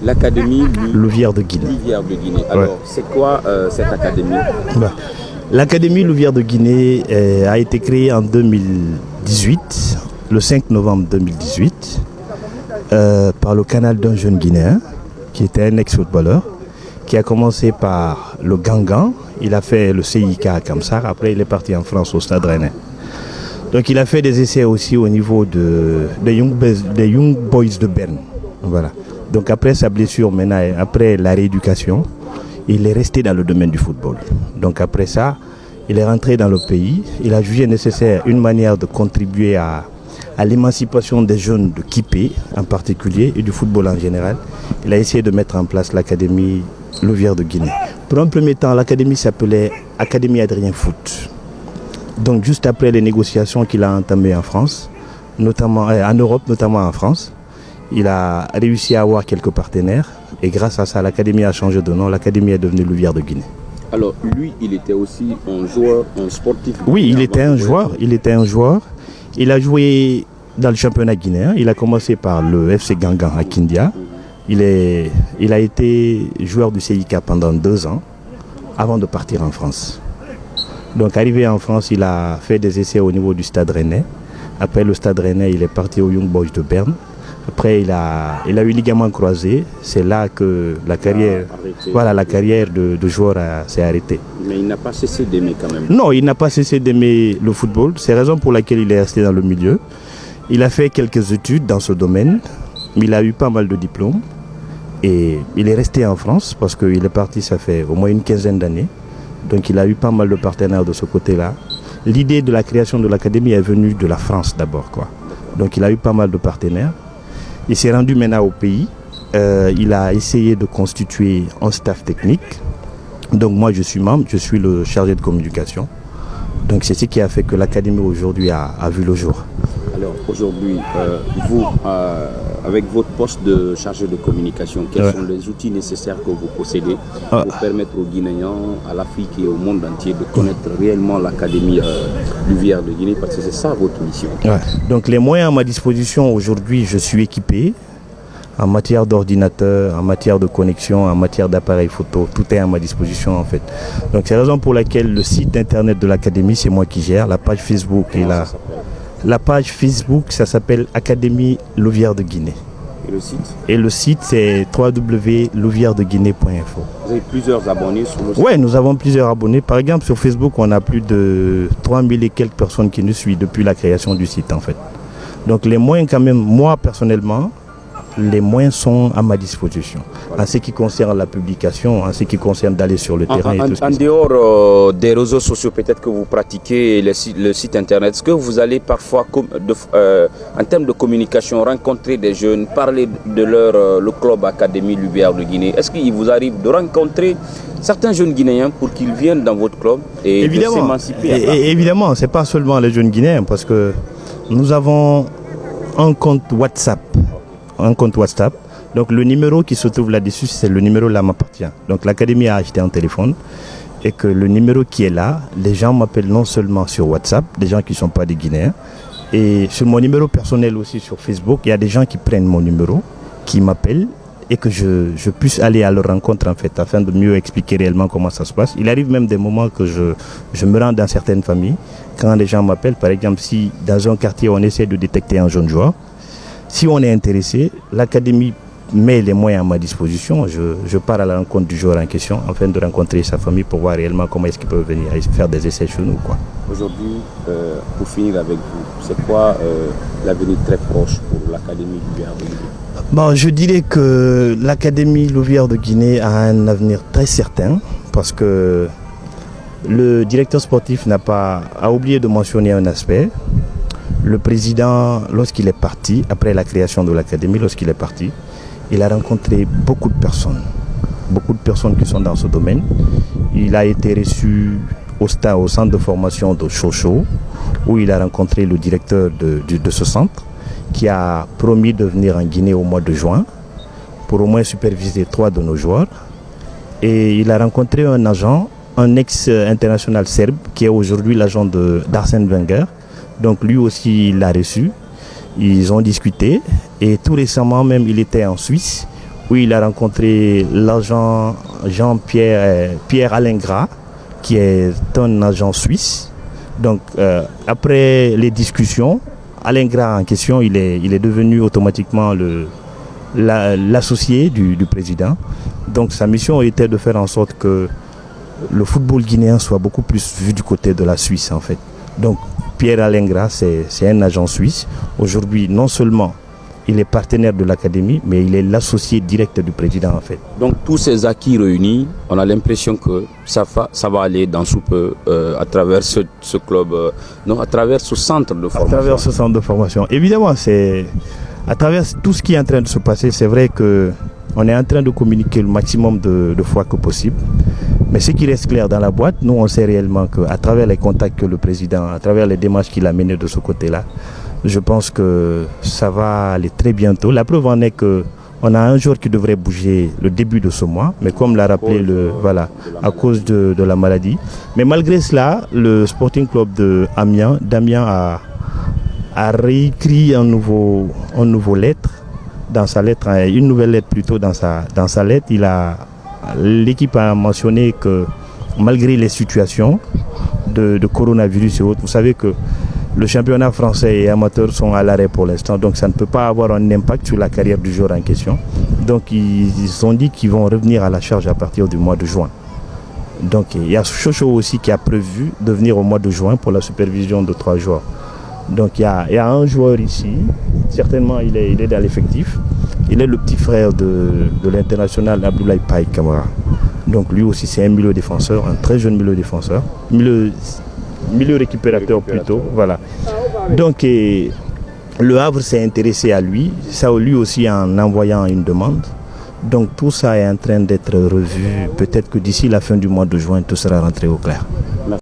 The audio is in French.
L'académie Louvière de Guinée. Louvière de Guinée. Alors, c'est quoi cette académie? L'académie Louvière de Guinée a été créée en 2018, le 5 novembre 2018, par le canal d'un jeune Guinéen qui était un ex-footballeur, qui a commencé par le Gangan. Il a fait le CIK à Kamsar, après il est parti en France au Stade Rennais. Donc il a fait des essais aussi au niveau des Young Boys de Berne. Voilà. Donc après sa blessure, maintenant, après la rééducation, il est resté dans le domaine du football. Donc après ça, il est rentré dans le pays. Il a jugé nécessaire une manière de contribuer à l'émancipation des jeunes de Kipé en particulier et du football en général. Il a essayé de mettre en place l'académie Louvière de Guinée. Pour un premier temps, l'académie s'appelait Académie Adrien Foot. Donc juste après les négociations qu'il a entamées en France, notamment en Europe, notamment en France, il a réussi à avoir quelques partenaires et grâce à ça, l'académie a changé de nom. L'académie est devenue Louvière de Guinée. Alors lui, il était aussi un joueur, un sportif. Oui, il était un joueur. Il a joué dans le championnat guinéen. Il a commencé par le FC Gangan à Kindia. Il a été joueur du CIK pendant 2 ans avant de partir en France. Donc arrivé en France, il a fait des essais au niveau du Stade Rennais. Après le Stade Rennais, il est parti au Young Boys de Berne. Après, il a eu ligament croisé. C'est là que la carrière de joueur s'est arrêtée. Mais il n'a pas cessé d'aimer quand même. Non, il n'a pas cessé d'aimer le football. C'est la raison pour laquelle il est resté dans le milieu. Il a fait quelques études dans ce domaine. Il a eu pas mal de diplômes. Et il est resté en France parce qu'il est parti, ça fait au moins une quinzaine d'années. Donc il a eu pas mal de partenaires de ce côté-là. L'idée de la création de l'académie est venue de la France d'abord, quoi. Donc il a eu pas mal de partenaires. Il s'est rendu maintenant au pays. Il a essayé de constituer un staff technique. Donc moi je suis membre, je suis le chargé de communication. Donc c'est ce qui a fait que l'académie aujourd'hui a vu le jour. Alors aujourd'hui, vous, avec votre poste de chargé de communication, quels sont les outils nécessaires que vous possédez pour permettre aux Guinéens, à l'Afrique et au monde entier de connaître réellement l'académie Louvière de Guinée, parce que c'est ça votre mission. Donc les moyens à ma disposition aujourd'hui, je suis équipé en matière d'ordinateur, en matière de connexion, en matière d'appareil photo, tout est à ma disposition en fait. Donc c'est la raison pour laquelle le site internet de l'académie, c'est moi qui gère, la page Facebook est là. La page Facebook, ça s'appelle Académie Louvière de Guinée. Et le site? Et le site, c'est www.louvièredeguinée.info. Vous avez plusieurs abonnés sur le site? Oui, nous avons plusieurs abonnés. Par exemple, sur Facebook, on a plus de 3000 et quelques personnes qui nous suivent depuis la création du site, en fait. Donc les moyens, quand même, moi, personnellement, les moyens sont à ma disposition. Voilà. En ce qui concerne la publication, en ce qui concerne d'aller sur le terrain. En dehors des réseaux sociaux, peut-être que vous pratiquez le site internet, est-ce que vous allez parfois, en termes de communication, rencontrer des jeunes, parler de le club Académie Louvière de Guinée? Est-ce qu'il vous arrive de rencontrer certains jeunes Guinéens pour qu'ils viennent dans votre club et de s'émanciper? Évidemment, ce n'est pas seulement les jeunes Guinéens, parce que nous avons un compte WhatsApp. Donc le numéro qui se trouve là-dessus, c'est le numéro là m'appartient. Donc l'académie a acheté un téléphone et que le numéro qui est là, les gens m'appellent non seulement sur WhatsApp, des gens qui ne sont pas des Guinéens, et sur mon numéro personnel aussi sur Facebook, il y a des gens qui prennent mon numéro, qui m'appellent et que je puisse aller à leur rencontre en fait, afin de mieux expliquer réellement comment ça se passe. Il arrive même des moments que je me rends dans certaines familles, quand les gens m'appellent, par exemple si dans un quartier on essaie de détecter un jeune joueur, si on est intéressé, l'académie met les moyens à ma disposition. Je pars à la rencontre du joueur en question afin de rencontrer sa famille pour voir réellement comment est-ce qu'ils peuvent venir faire des essais chez nous, quoi. Aujourd'hui, pour finir avec vous, c'est quoi l'avenir très proche pour l'académie Louvière de Guinée? Je dirais que l'académie Louvière de Guinée a un avenir très certain parce que le directeur sportif a oublié de mentionner un aspect. Le président, lorsqu'il est parti, après la création de l'académie, lorsqu'il est parti, il a rencontré beaucoup de personnes qui sont dans ce domaine. Il a été reçu au centre de formation de Chocho, où il a rencontré le directeur de ce centre, qui a promis de venir en Guinée au mois de juin, pour au moins superviser 3 de nos joueurs. Et il a rencontré un agent, un ex-international serbe, qui est aujourd'hui l'agent d'Arsène Wenger. Donc lui aussi, il l'a reçu. Ils ont discuté. Et tout récemment même, il était en Suisse, où il a rencontré l'agent Pierre Alain Gras, qui est un agent suisse. Donc, après les discussions, Alain Gras en question, il est devenu automatiquement l'associé du président. Donc, sa mission était de faire en sorte que le football guinéen soit beaucoup plus vu du côté de la Suisse, en fait. Donc, Pierre Alain Gras, c'est un agent suisse. Aujourd'hui, non seulement il est partenaire de l'académie, mais il est l'associé direct du président, en fait. Donc tous ces acquis réunis, on a l'impression que ça va aller dans sous peu à travers ce club, non, à travers ce centre de formation. À travers ce centre de formation. Évidemment, c'est à travers tout ce qui est en train de se passer, c'est vrai qu'on est en train de communiquer le maximum de fois que possible. Mais ce qui reste clair dans la boîte, nous on sait réellement qu'à travers les contacts que le président, à travers les démarches qu'il a menées de ce côté-là, je pense que ça va aller très bientôt. La preuve en est qu'on a un jour qui devrait bouger le début de ce mois, mais comme l'a rappelé à cause de la maladie. Mais malgré cela, le Sporting Club d'Amiens a réécrit une nouvelle lettre plutôt dans sa lettre. L'équipe a mentionné que malgré les situations de coronavirus et autres, vous savez que le championnat français et amateur sont à l'arrêt pour l'instant, donc ça ne peut pas avoir un impact sur la carrière du joueur en question. Donc ils ont dit qu'ils vont revenir à la charge à partir du mois de juin. Donc il y a Chocho aussi qui a prévu de venir au mois de juin pour la supervision de 3 joueurs. Donc il y a un joueur ici, certainement il est dans l'effectif. Il est le petit frère de l'international Abdoulaye Paye Camara. Donc lui aussi c'est un milieu défenseur, un très jeune milieu défenseur. Milieu récupérateur plutôt, voilà. Donc le Havre s'est intéressé à lui, ça lui aussi en envoyant une demande. Donc tout ça est en train d'être revu. Peut-être que d'ici la fin du mois de juin, tout sera rentré au clair.